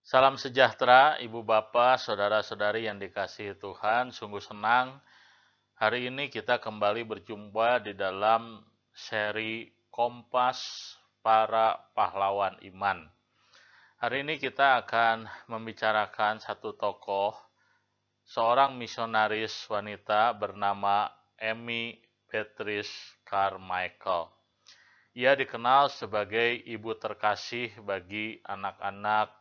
Salam sejahtera, Ibu Bapak, saudara-saudari yang dikasihi Tuhan. Sungguh senang hari ini kita kembali berjumpa di dalam seri Kompas Para Pahlawan Iman. Hari ini kita akan membicarakan satu tokoh, seorang misionaris wanita bernama Amy Beatrice Carmichael. Ia dikenal sebagai ibu terkasih bagi anak-anak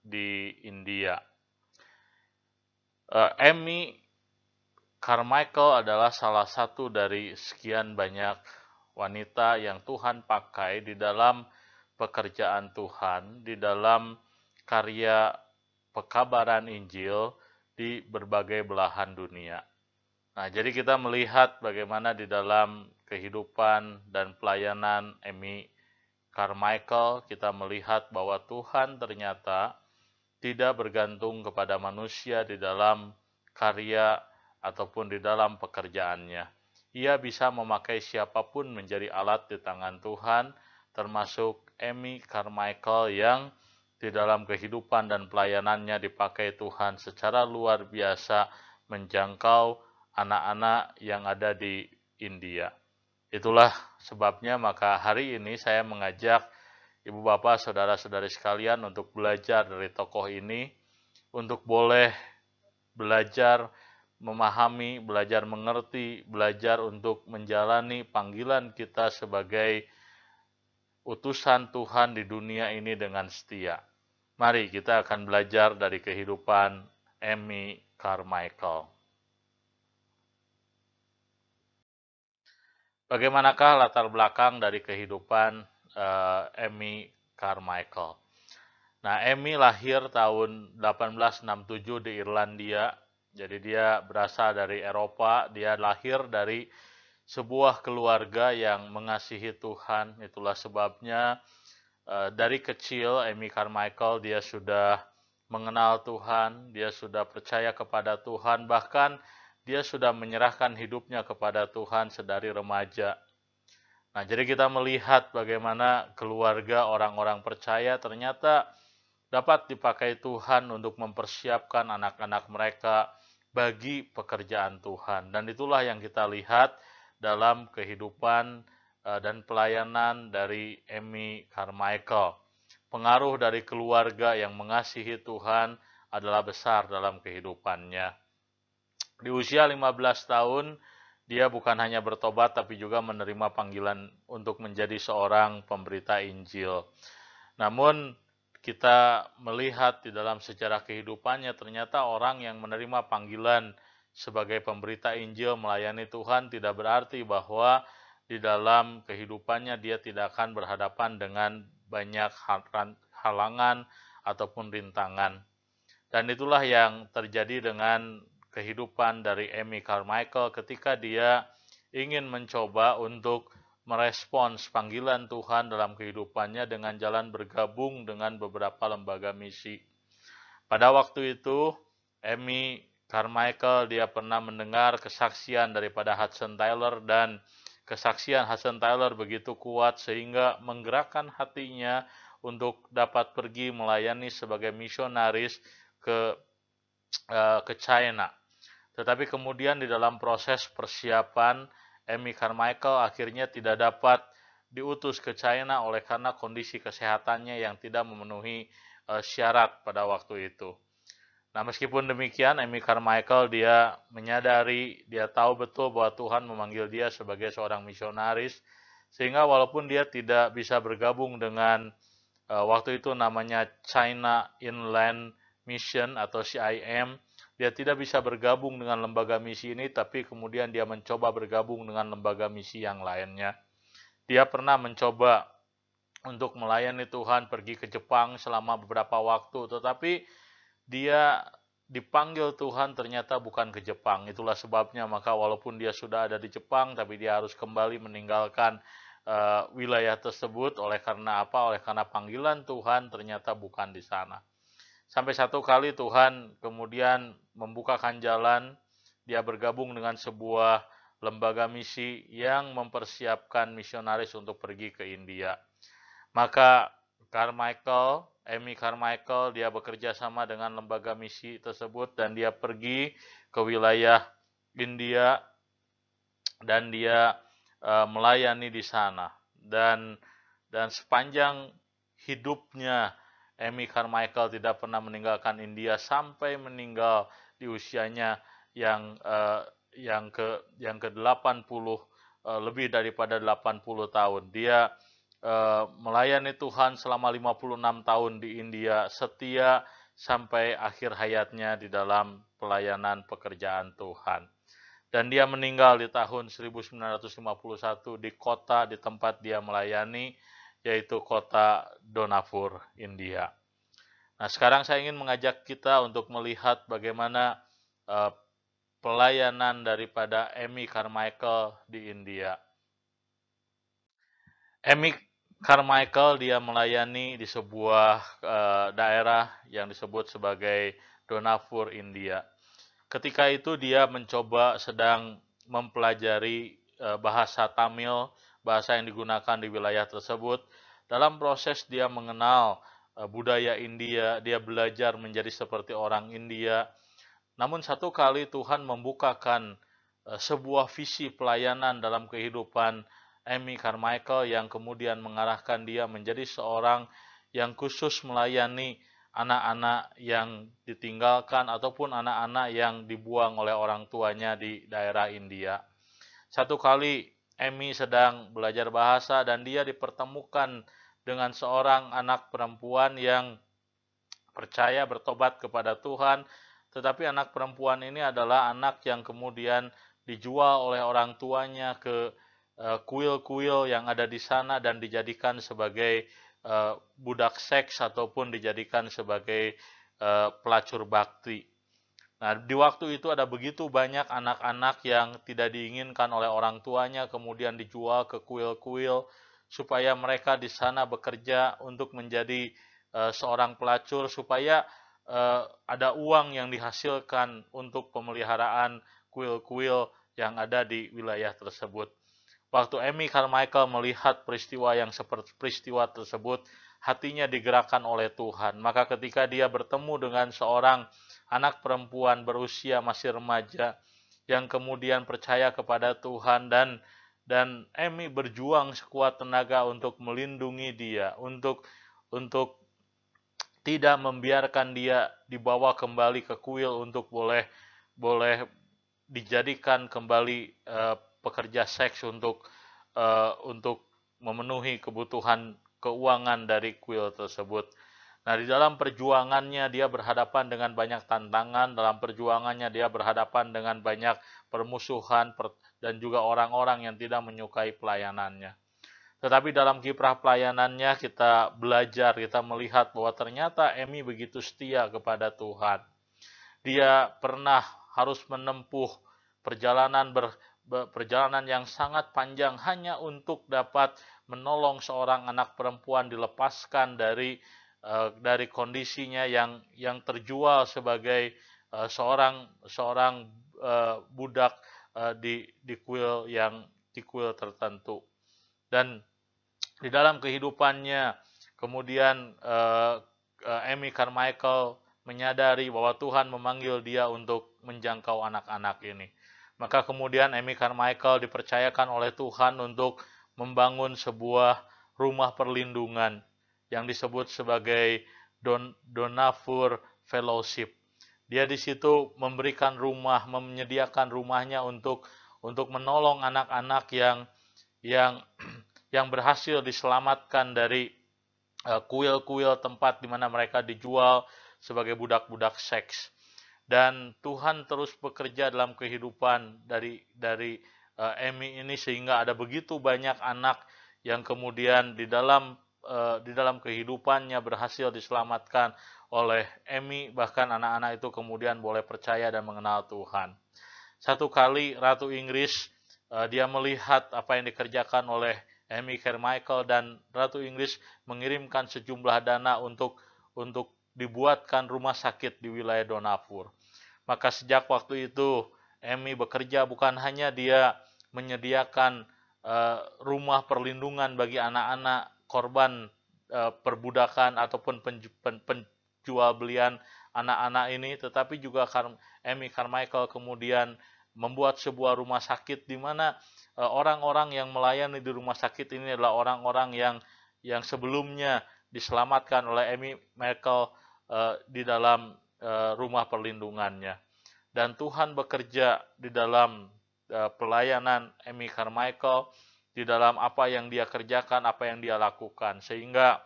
di India. Amy Carmichael adalah salah satu dari sekian banyak wanita yang Tuhan pakai di dalam pekerjaan Tuhan, di dalam karya pekabaran Injil di berbagai belahan dunia. Nah, jadi kita melihat bagaimana di dalam kehidupan dan pelayanan Amy Carmichael, kita melihat bahwa Tuhan ternyata tidak bergantung kepada manusia di dalam karya ataupun di dalam pekerjaannya. Ia bisa memakai siapapun menjadi alat di tangan Tuhan, termasuk Amy Carmichael yang di dalam kehidupan dan pelayanannya dipakai Tuhan secara luar biasa menjangkau anak-anak yang ada di India. Itulah sebabnya maka hari ini saya mengajak Ibu Bapak, saudara-saudari sekalian untuk belajar dari tokoh ini, untuk boleh belajar memahami, belajar mengerti, belajar untuk menjalani panggilan kita sebagai utusan Tuhan di dunia ini dengan setia. Mari kita akan belajar dari kehidupan Amy Carmichael. Bagaimanakah latar belakang dari kehidupan Amy Carmichael? Nah, Amy lahir tahun 1867 di Irlandia. Jadi dia berasal dari Eropa, dia lahir dari sebuah keluarga yang mengasihi Tuhan. Itulah sebabnya dari kecil Amy Carmichael dia sudah mengenal Tuhan, dia sudah percaya kepada Tuhan, bahkan dia sudah menyerahkan hidupnya kepada Tuhan sedari remaja. Nah, jadi kita melihat bagaimana keluarga orang-orang percaya ternyata dapat dipakai Tuhan untuk mempersiapkan anak-anak mereka bagi pekerjaan Tuhan. Dan itulah yang kita lihat dalam kehidupan dan pelayanan dari Amy Carmichael. Pengaruh dari keluarga yang mengasihi Tuhan adalah besar dalam kehidupannya. Di usia 15 tahun, dia bukan hanya bertobat tapi juga menerima panggilan untuk menjadi seorang pemberita Injil. Namun kita melihat di dalam sejarah kehidupannya ternyata orang yang menerima panggilan sebagai pemberita Injil melayani Tuhan tidak berarti bahwa di dalam kehidupannya dia tidak akan berhadapan dengan banyak halangan ataupun rintangan. Dan itulah yang terjadi dengan kehidupan dari Amy Carmichael ketika dia ingin mencoba untuk merespons panggilan Tuhan dalam kehidupannya dengan jalan bergabung dengan beberapa lembaga misi. Pada waktu itu, Amy Carmichael dia pernah mendengar kesaksian daripada Hudson Taylor dan kesaksian Hudson Taylor begitu kuat sehingga menggerakkan hatinya untuk dapat pergi melayani sebagai misionaris ke China. Tetapi kemudian di dalam proses persiapan, Amy Carmichael akhirnya tidak dapat diutus ke China oleh karena kondisi kesehatannya yang tidak memenuhi syarat pada waktu itu. Nah, meskipun demikian, Amy Carmichael dia menyadari, dia tahu betul bahwa Tuhan memanggil dia sebagai seorang misionaris, sehingga walaupun dia tidak bisa bergabung dengan waktu itu namanya China Inland Mission atau CIM, dia tidak bisa bergabung dengan lembaga misi ini, tapi kemudian dia mencoba bergabung dengan lembaga misi yang lainnya. Dia pernah mencoba untuk melayani Tuhan, pergi ke Jepang selama beberapa waktu, tetapi dia dipanggil Tuhan ternyata bukan ke Jepang. Itulah sebabnya maka walaupun dia sudah ada di Jepang, tapi dia harus kembali meninggalkan wilayah tersebut. Oleh karena apa? Oleh karena panggilan Tuhan ternyata bukan di sana. Sampai satu kali Tuhan kemudian membukakan jalan, dia bergabung dengan sebuah lembaga misi yang mempersiapkan misionaris untuk pergi ke India. Maka Carmichael Amy Carmichael, dia bekerja sama dengan lembaga misi tersebut dan dia pergi ke wilayah India dan dia melayani di sana. Dan sepanjang hidupnya Amy Carmichael tidak pernah meninggalkan India sampai meninggal di usianya yang yang ke 80, lebih daripada 80 tahun. Dia melayani Tuhan selama 56 tahun di India, setia sampai akhir hayatnya di dalam pelayanan pekerjaan Tuhan. Dan dia meninggal di tahun 1951 di kota di tempat dia melayani, yaitu kota Donapur, India. Nah, sekarang saya ingin mengajak kita untuk melihat bagaimana pelayanan daripada Amy Carmichael di India. Amy Carmichael dia melayani di sebuah daerah yang disebut sebagai Donapur, India. Ketika itu dia mencoba sedang mempelajari bahasa Tamil, bahasa yang digunakan di wilayah tersebut. Dalam proses dia mengenal budaya India, dia belajar menjadi seperti orang India. Namun satu kali Tuhan membukakan sebuah visi pelayanan dalam kehidupan Amy Carmichael yang kemudian mengarahkan dia menjadi seorang yang khusus melayani anak-anak yang ditinggalkan ataupun anak-anak yang dibuang oleh orang tuanya di daerah India. Satu kali Amy sedang belajar bahasa dan dia dipertemukan dengan seorang anak perempuan yang percaya bertobat kepada Tuhan, tetapi anak perempuan ini adalah anak yang kemudian dijual oleh orang tuanya ke kuil-kuil yang ada di sana dan dijadikan sebagai budak seks ataupun dijadikan sebagai pelacur bakti. Nah, di waktu itu ada begitu banyak anak-anak yang tidak diinginkan oleh orang tuanya kemudian dijual ke kuil-kuil supaya mereka di sana bekerja untuk menjadi seorang pelacur supaya ada uang yang dihasilkan untuk pemeliharaan kuil-kuil yang ada di wilayah tersebut. Waktu Amy Carmichael melihat peristiwa yang seperti peristiwa tersebut, hatinya digerakkan oleh Tuhan. Maka ketika dia bertemu dengan seorang anak perempuan berusia masih remaja yang kemudian percaya kepada Tuhan dan Amy berjuang sekuat tenaga untuk melindungi dia, untuk tidak membiarkan dia dibawa kembali ke kuil untuk boleh dijadikan kembali pekerja seks untuk memenuhi kebutuhan keuangan dari kuil tersebut. Nah, di dalam perjuangannya dia berhadapan dengan banyak tantangan, dalam perjuangannya dia berhadapan dengan banyak permusuhan dan juga orang-orang yang tidak menyukai pelayanannya. Tetapi dalam kiprah pelayanannya kita belajar, kita melihat bahwa ternyata Amy begitu setia kepada Tuhan. Dia pernah harus menempuh perjalanan yang sangat panjang hanya untuk dapat menolong seorang anak perempuan dilepaskan dari kondisinya yang terjual sebagai seorang budak di kuil tertentu. Dan di dalam kehidupannya kemudian Amy Carmichael menyadari bahwa Tuhan memanggil dia untuk menjangkau anak-anak ini. Maka kemudian Amy Carmichael dipercayakan oleh Tuhan untuk membangun sebuah rumah perlindungan yang disebut sebagai Donapur Fellowship. Dia di situ memberikan rumah, menyediakan rumahnya untuk menolong anak-anak yang berhasil diselamatkan dari kuil-kuil tempat di mana mereka dijual sebagai budak-budak seks. Dan Tuhan terus bekerja dalam kehidupan dari Amy ini sehingga ada begitu banyak anak yang kemudian di dalam kehidupannya berhasil diselamatkan oleh Amy, bahkan anak-anak itu kemudian boleh percaya dan mengenal Tuhan. Satu kali Ratu Inggris dia melihat apa yang dikerjakan oleh Amy Carmichael dan Ratu Inggris mengirimkan sejumlah dana untuk dibuatkan rumah sakit di wilayah Donapur. Maka sejak waktu itu Amy bekerja bukan hanya dia menyediakan rumah perlindungan bagi anak-anak korban perbudakan ataupun penjual belian anak-anak ini, tetapi juga Amy Carmichael kemudian membuat sebuah rumah sakit di mana orang-orang yang melayani di rumah sakit ini adalah orang-orang yang sebelumnya diselamatkan oleh Amy Carmichael di dalam rumah perlindungannya. Dan Tuhan bekerja di dalam pelayanan Amy Carmichael, di dalam apa yang dia kerjakan, apa yang dia lakukan, sehingga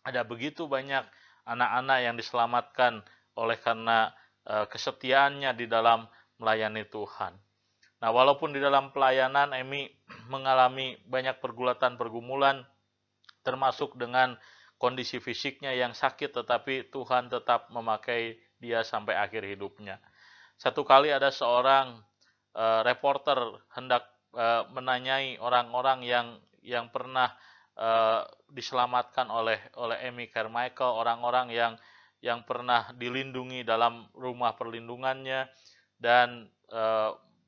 ada begitu banyak anak-anak yang diselamatkan oleh karena kesetiaannya di dalam melayani Tuhan. Nah, walaupun di dalam pelayanan Amy mengalami banyak pergumulan, termasuk dengan kondisi fisiknya yang sakit, tetapi Tuhan tetap memakai dia sampai akhir hidupnya. Satu kali ada seorang reporter hendak menanyai orang-orang yang pernah diselamatkan oleh Amy Carmichael, orang-orang yang pernah dilindungi dalam rumah perlindungannya, dan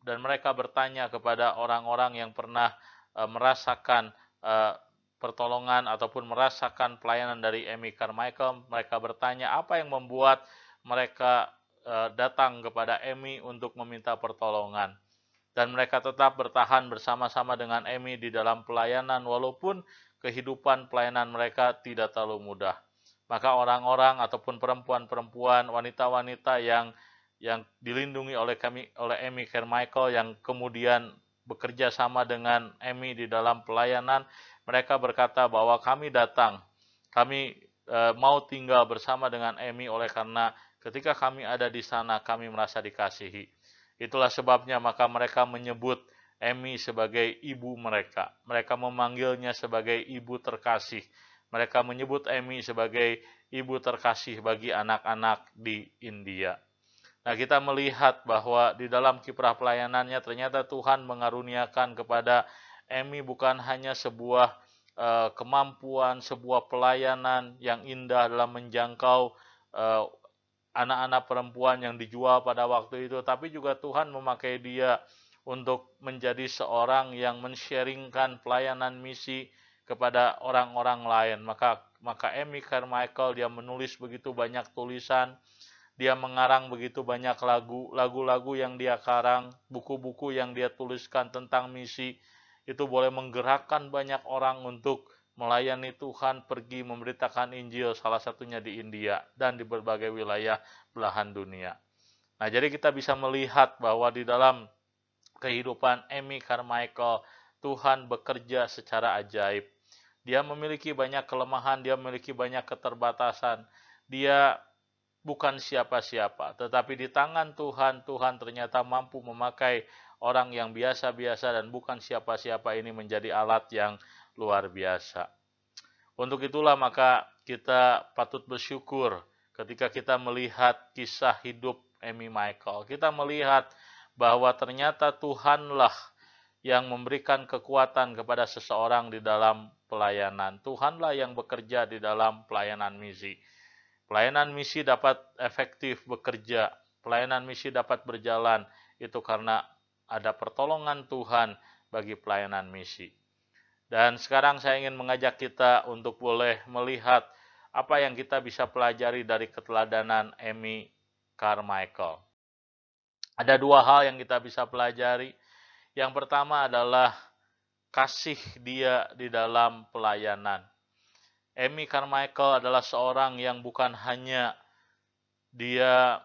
mereka bertanya kepada orang-orang yang pernah merasakan pertolongan ataupun merasakan pelayanan dari Amy Carmichael. Mereka bertanya apa yang membuat mereka datang kepada Amy untuk meminta pertolongan. Dan mereka tetap bertahan bersama-sama dengan Amy di dalam pelayanan walaupun kehidupan pelayanan mereka tidak terlalu mudah. Maka orang-orang ataupun perempuan-perempuan, wanita-wanita yang dilindungi oleh Amy Carmichael, yang kemudian bekerja sama dengan Amy di dalam pelayanan, mereka berkata bahwa kami datang, kami mau tinggal bersama dengan Amy oleh karena ketika kami ada di sana kami merasa dikasihi. Itulah sebabnya maka mereka menyebut Amy sebagai ibu mereka. Mereka memanggilnya sebagai ibu terkasih. Mereka menyebut Amy sebagai ibu terkasih bagi anak-anak di India. Nah, kita melihat bahwa di dalam kiprah pelayanannya ternyata Tuhan mengaruniakan kepada Amy bukan hanya sebuah kemampuan, sebuah pelayanan yang indah dalam menjangkau anak-anak perempuan yang dijual pada waktu itu, tapi juga Tuhan memakai dia untuk menjadi seorang yang men-sharingkan pelayanan misi kepada orang-orang lain. Maka Amy Carmichael dia menulis begitu banyak tulisan, dia mengarang begitu banyak lagu-lagu yang dia karang, buku-buku yang dia tuliskan tentang misi, itu boleh menggerakkan banyak orang untuk melayani Tuhan, pergi memberitakan Injil, salah satunya di India dan di berbagai wilayah belahan dunia. Nah, jadi kita bisa melihat bahwa di dalam kehidupan Amy Carmichael, Tuhan bekerja secara ajaib. Dia memiliki banyak kelemahan, dia memiliki banyak keterbatasan. Dia bukan siapa-siapa, tetapi di tangan Tuhan, Tuhan ternyata mampu memakai orang yang biasa-biasa dan bukan siapa-siapa ini menjadi alat yang luar biasa. Untuk itulah maka kita patut bersyukur ketika kita melihat kisah hidup Amy Michael. Kita melihat bahwa ternyata Tuhanlah yang memberikan kekuatan kepada seseorang di dalam pelayanan. Tuhanlah yang bekerja di dalam pelayanan misi. Pelayanan misi dapat efektif bekerja, pelayanan misi dapat berjalan, itu karena ada pertolongan Tuhan bagi pelayanan misi. Dan sekarang saya ingin mengajak kita untuk boleh melihat apa yang kita bisa pelajari dari keteladanan Amy Carmichael. Ada dua hal yang kita bisa pelajari. Yang pertama adalah kasih dia di dalam pelayanan. Amy Carmichael adalah seorang yang bukan hanya dia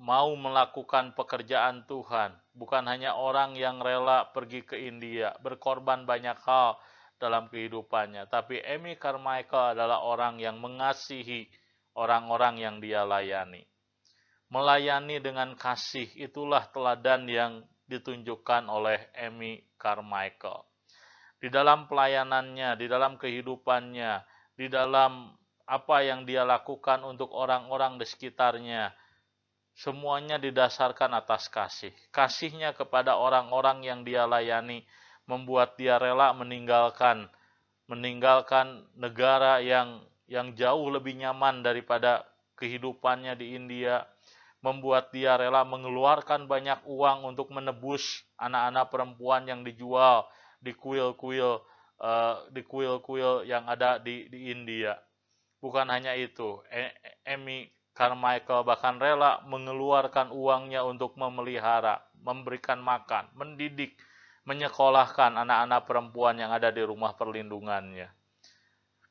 mau melakukan pekerjaan Tuhan, bukan hanya orang yang rela pergi ke India, berkorban banyak hal dalam kehidupannya, tapi Amy Carmichael adalah orang yang mengasihi orang-orang yang dia layani. Melayani dengan kasih, itulah teladan yang ditunjukkan oleh Amy Carmichael. Di dalam pelayanannya, di dalam kehidupannya, di dalam apa yang dia lakukan untuk orang-orang di sekitarnya, semuanya didasarkan atas kasih. Kasihnya kepada orang-orang yang dia layani membuat dia rela meninggalkan negara yang jauh lebih nyaman daripada kehidupannya di India, membuat dia rela mengeluarkan banyak uang untuk menebus anak-anak perempuan yang dijual di kuil-kuil di kuil-kuil yang ada di India. Bukan hanya itu, Amy Carmichael bahkan rela mengeluarkan uangnya untuk memelihara, memberikan makan, mendidik, menyekolahkan anak-anak perempuan yang ada di rumah perlindungannya.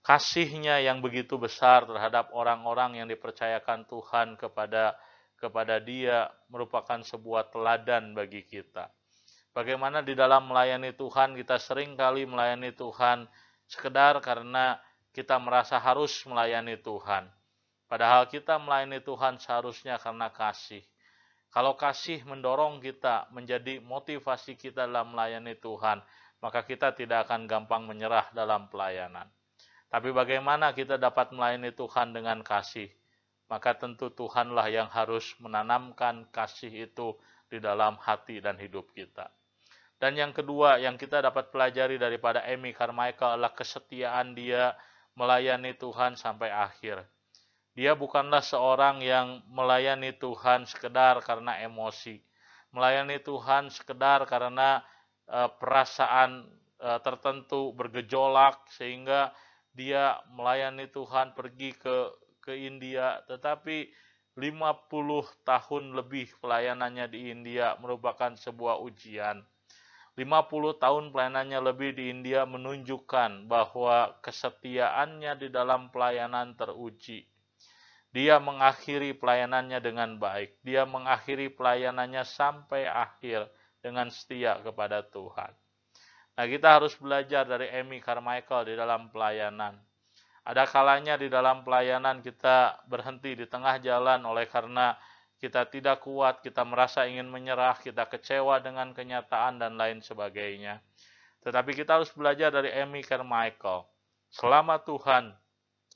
Kasihnya yang begitu besar terhadap orang-orang yang dipercayakan Tuhan kepada dia merupakan sebuah teladan bagi kita. Bagaimana di dalam melayani Tuhan kita sering kali melayani Tuhan sekedar karena kita merasa harus melayani Tuhan. Padahal kita melayani Tuhan seharusnya karena kasih. Kalau kasih mendorong kita menjadi motivasi kita dalam melayani Tuhan, maka kita tidak akan gampang menyerah dalam pelayanan. Tapi bagaimana kita dapat melayani Tuhan dengan kasih? Maka tentu Tuhanlah yang harus menanamkan kasih itu di dalam hati dan hidup kita. Dan yang kedua yang kita dapat pelajari daripada Amy Carmichael adalah kesetiaan dia melayani Tuhan sampai akhir. Dia bukanlah seorang yang melayani Tuhan sekedar karena emosi. Melayani Tuhan sekedar karena perasaan tertentu bergejolak sehingga dia melayani Tuhan pergi ke India. Tetapi 50 tahun lebih pelayanannya di India merupakan sebuah ujian. 50 tahun pelayanannya lebih di India menunjukkan bahwa kesetiaannya di dalam pelayanan teruji. Dia mengakhiri pelayanannya dengan baik. Dia mengakhiri pelayanannya sampai akhir dengan setia kepada Tuhan. Nah, kita harus belajar dari Amy Carmichael di dalam pelayanan. Ada kalanya di dalam pelayanan kita berhenti di tengah jalan oleh karena kita tidak kuat, kita merasa ingin menyerah, kita kecewa dengan kenyataan dan lain sebagainya. Tetapi kita harus belajar dari Amy Carmichael. Selama Tuhan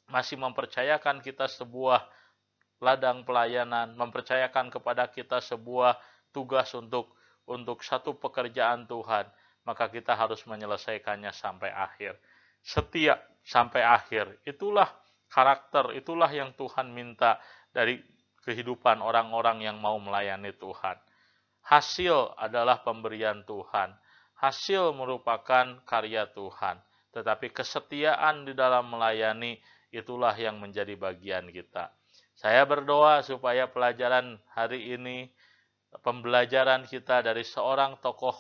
masih mempercayakan kita sebuah ladang pelayanan, mempercayakan kepada kita sebuah tugas untuk satu pekerjaan Tuhan, maka kita harus menyelesaikannya sampai akhir. Setia sampai akhir. Itulah karakter, itulah yang Tuhan minta dari kehidupan orang-orang yang mau melayani Tuhan. Hasil adalah pemberian Tuhan. Hasil merupakan karya Tuhan. Tetapi kesetiaan di dalam melayani itulah yang menjadi bagian kita. Saya berdoa supaya pelajaran hari ini, pembelajaran kita dari seorang tokoh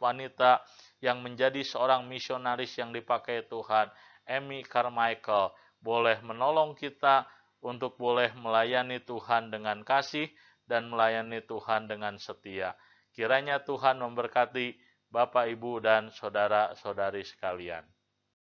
wanita yang menjadi seorang misionaris yang dipakai Tuhan, Amy Carmichael, boleh menolong kita untuk boleh melayani Tuhan dengan kasih dan melayani Tuhan dengan setia. Kiranya Tuhan memberkati Bapak, Ibu, dan saudara-saudari sekalian.